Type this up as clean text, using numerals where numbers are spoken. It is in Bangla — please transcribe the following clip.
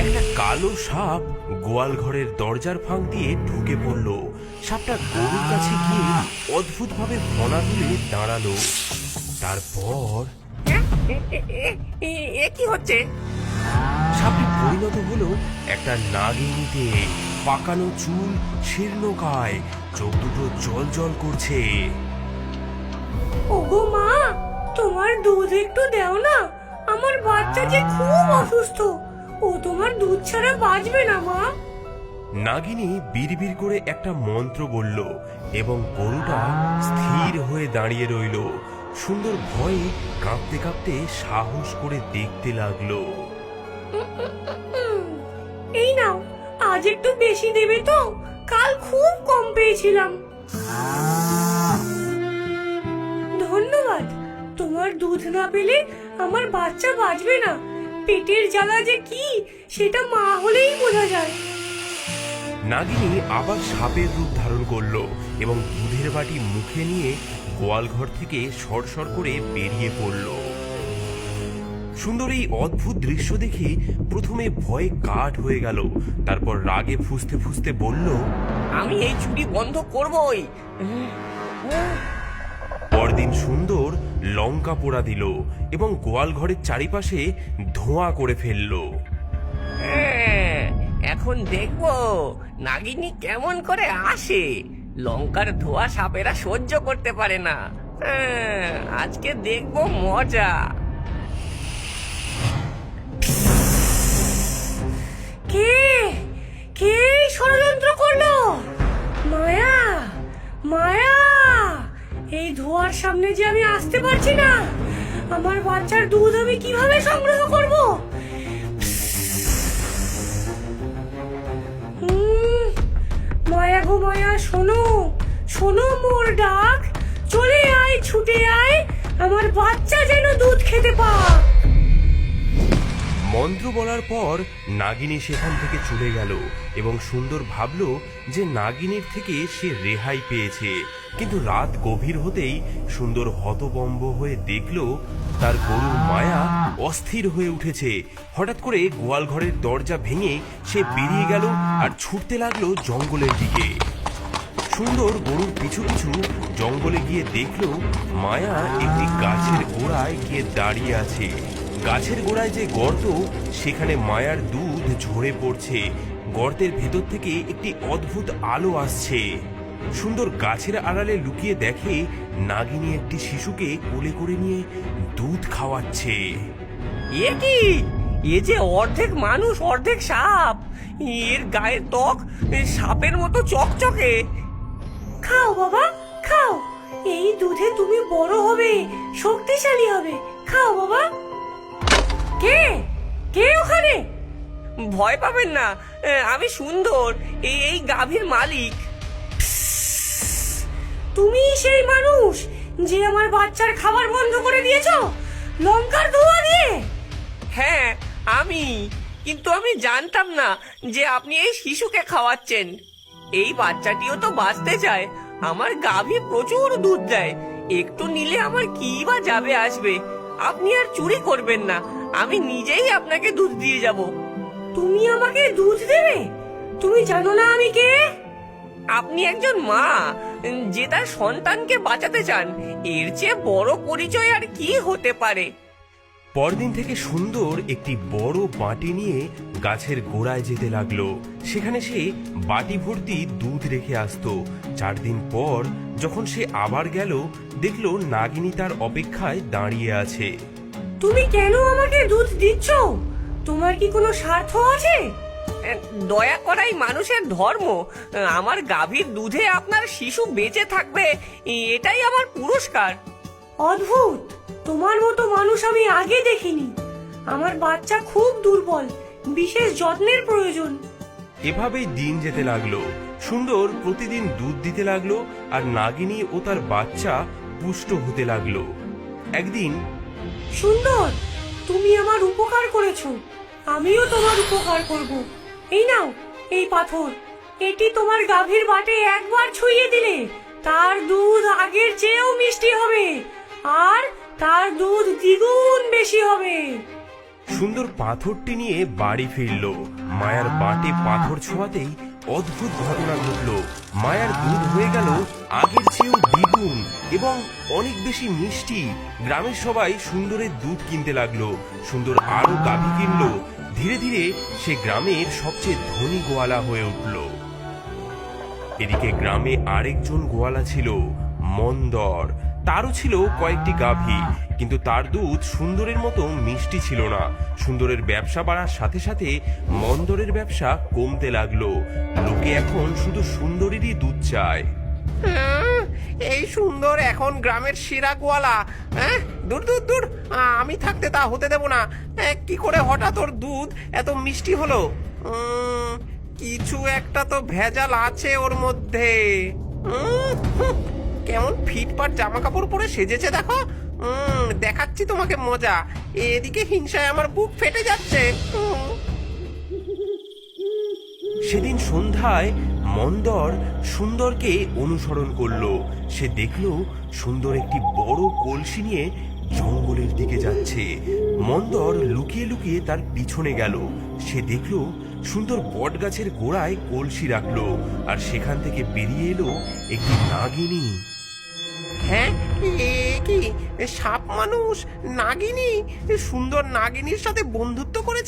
একটা কালো সাপ গোয়াল ঘরের দরজার ফাঁক দিয়ে ঢুকে পড়ল। সাপটা গরুর কাছে গিয়ে অদ্ভুত ভাবে ফনা তুলে দাঁড়ালো। তারপর কি হচ্ছে? সাপটি পরিণত হলো একটা নাগিনীতে। পাকানো চুল, শীর্ণ গায়, চোখ দুটো জল জল করছে। ওগো মা, তোমার দুধ একটু দাও না, আমার বাচ্চা যে খুব অসুস্থ, ও তোমার দুধ ছাড়া বাঁচবে না মা। নাগিনী বিড়বিড় করে একটা মন্ত্র বলল এবং গরুটা স্থির হয়ে দাঁড়িয়ে রইল। সুন্দর ভয়ে কাঁপতে কাঁপতে সাহস করে দেখতে লাগলো। এই নাও, আজ একটু বেশি দেবে তো, কাল খুব কম পেয়েছিলাম। ধন্যবাদ। তোমার দুধ না পেলে আমার বাচ্চা বাঁচবে না। পেটের জ্বালা যে কি সেটা মা হলেই বোঝা যায়। নাগিনী আবার সাপের রূপ ধারণ করলো এবং দুধের বাটি মুখে নিয়ে গোয়ালঘর থেকে সরসর করে বেরিয়ে পড়ল। সুন্দর এই অদ্ভুত দৃশ্য দেখে প্রথমে ভয়ে কাঠ হয়ে গেল, তারপর রাগে ফুঁসতে ফুঁসতে বলল, আমি এই চুরি বন্ধ করবই। পরদিন সুন্দর লঙ্কা পোড়া দিল এবং গোয়ালঘরের চারিপাশে ধোঁয়া করে ফেললো। এখন দেখবো নাগিনী কেমন করে আসে। লঙ্কার ধোয়া সাপেরা সহ্য করতে পারে না। আজকে দেখবো মজা। কে কে এই ষড়যন্ত্র করলো? মায়া, মায়া, এই ধোঁয়ার সামনে যে আমি আসতে পারছি না, আমার বাচ্চার দুধ আমি কিভাবে সংগ্রহ করব? মায়া গো মায়া, শোনো শোনো মোর ডাক, চলে আয়, ছুটে আয়, আমার বাচ্চা যেন দুধ খেতে পায়। মন্ত্র বলার পর নাগিনী সেখান থেকে চলে গেল এবং সুন্দর ভাবল যে নাগিনীর থেকে সে রেহাই পেয়েছে। কিন্তু রাত গভীর হতেই সুন্দর হতবম্ব হয়ে দেখল তার গরুর মায়া অস্থির হয়ে উঠেছে। হঠাৎ করে গোয়াল ঘরের দরজা ভেঙে সে বেরিয়ে গেল আর ছুটতে লাগলো জঙ্গলের দিকে। সুন্দর গরুর পিছু পিছু জঙ্গলে গিয়ে দেখল মায়া একটি গাছের গোড়ায় গিয়ে দাঁড়িয়ে আছে। গাছের গোড়ায় যে গর্ত, সেখানে মায়ার দুধ ঝরে পড়ছে। গর্তের ভেতর থেকে একটি অদ্ভুত আলো আসছে। সুন্দর গাছের আড়ালে লুকিয়ে দেখে নাগিনী একটি শিশুকে কোলে করে নিয়ে দুধ খাওয়াচ্ছে। এ কি? এ যে অর্ধেক মানুষ অর্ধেক সাপ। এর গায়ের ত্বক সাপের মতো চকচকে। খাও বাবা, খাও, এই দুধে তুমি বড় হবে, শক্তিশালী হবে। খাও বাবা। কে কে ওখানে? ভয় পাবেন না, আমি সুন্দর, এই গাভীর মালিক। তুমি সেই মানুষ যে আমার বাচ্চার খাবার বন্ধ করে দিয়েছো লঙ্কার ধোঁয়া দিয়ে? হ্যাঁ, আমি। কিন্তু আমি জানতাম না যে আপনি এই শিশুকে খাওয়াচ্ছেন। এই বাচ্চাটিও তো বাঁচতে চায়। আমার গাভী প্রচুর দুধ দেয়। একটু নিলে আমার কি বা যাবে আসবে। আপনি আর চুরি করবেন না, আমি নিজেই আপনাকে দুধ দিয়ে যাব। তুমি আমাকে দুধ দেবে? তুমি জানো না আমি কে? আপনি একজন মা যে তার সন্তানকে বাঁচাতে চান। এর চেয়ে বড় পরিচয় আর কি হতে পারে? পরদিন থেকে সুন্দর একটি বড় বাটি নিয়ে গাছের গোড়ায় যেতে লাগলো। সেখানে সে বাটি ভর্তি দুধ রেখে আসতো। 4 দিন পর যখন সে আবার গেল, দেখলো নাগিনী তার অপেক্ষায় দাঁড়িয়ে আছে। তুমি কেন আমাকে দুধ দিচ্ছ? তোমার কি কোনো স্বার্থ আছে? দয়া করাই মানুষের ধর্ম। আমার গাভীর দুধে আপনার শিশু বেঁচে থাকবে, এটাই আমার পুরস্কার। অদ্ভুত, তোমার মতো মানুষ আমি আগে দেখিনি। আমার বাচ্চা খুব দুর্বল, বিশেষ যত্নের প্রয়োজন। এভাবেই দিন যেতে লাগলো। সুন্দর প্রতিদিন দুধ দিতে লাগলো আর নাগিনী ও তার বাচ্চা পুষ্ট হতে লাগলো। একদিন সুন্দর, তুমি আমার উপকার করেছো, আমিও তোমার উপকার করব। এই নাও, এই পাথর, এটি তোমার গাভীর বাটে একবার ছুঁয়ে দিলে তার দুধ আগের চেয়েও মিষ্টি হবে আর তার দুধ দ্বিগুণ বেশি হবে। সুন্দর পাথরটি নিয়ে বাড়ি ফিরল। মায়ার বাটে পাথর ছোঁয়াতেই অদ্ভুত ঘটনা ঘটল। মায়ার দুধ হয়ে গেল আগের চেয়েও দ্বিগুণ এবং অনেক বেশি মিষ্টি। গ্রামের সবাই সুন্দরের দুধ কিনতে লাগলো। সুন্দর আরো গাভী কিনলো। ধীরে ধীরে সে গ্রামের সবচেয়ে ধনী গোয়ালা হয়ে উঠল। এদিকে গ্রামে আরেকজন গোয়ালা ছিল, মন্দর। তারও ছিল কয়েকটি গাভী, কিন্তু তার দুধ সুন্দরের মতো মিষ্টি ছিল না। সুন্দরের ব্যবসা বাড়ার সাথে সাথে মন্দরের ব্যবসা কমতে লাগলো। লোকে এখন শুধু সুন্দরেরই দুধ চায়। এই সুন্দর এখন গ্রামের সেরা গোয়ালা। দূর দূর দূর, আমি থাকতে তা হতে দেব না। কি করে হঠাৎ ওর দুধ এত মিষ্টি হলো? কিছু একটা তো ভেজাল আছে ওর মধ্যে। কেমন ফিটপাট জামা কাপড় পরে সেজেছে দেখো। দেখাচ্ছি তোমাকে মজা। এদিকে হিংসায় আমার বুক ফেটে যাচ্ছে। সেদিন সন্ধ্যায় মন্দর সুন্দরকে অনুসরণ করলো। সে দেখলো সুন্দর একটি বড় কলসি নিয়ে জঙ্গলের দিকে যাচ্ছে। মন্দর লুকিয়ে লুকিয়ে তার পিছনে গেল। সে দেখলো সুন্দর বট গাছের গোড়ায় কলসি রাখলো, আর সেখান থেকে বেরিয়ে এলো একটি নাগিনী। হ্যাঁ, এ কি সাপ মানুষ নাগিনী? সুন্দর নাগিনীর সাথে বন্ধুত্ব করেছে।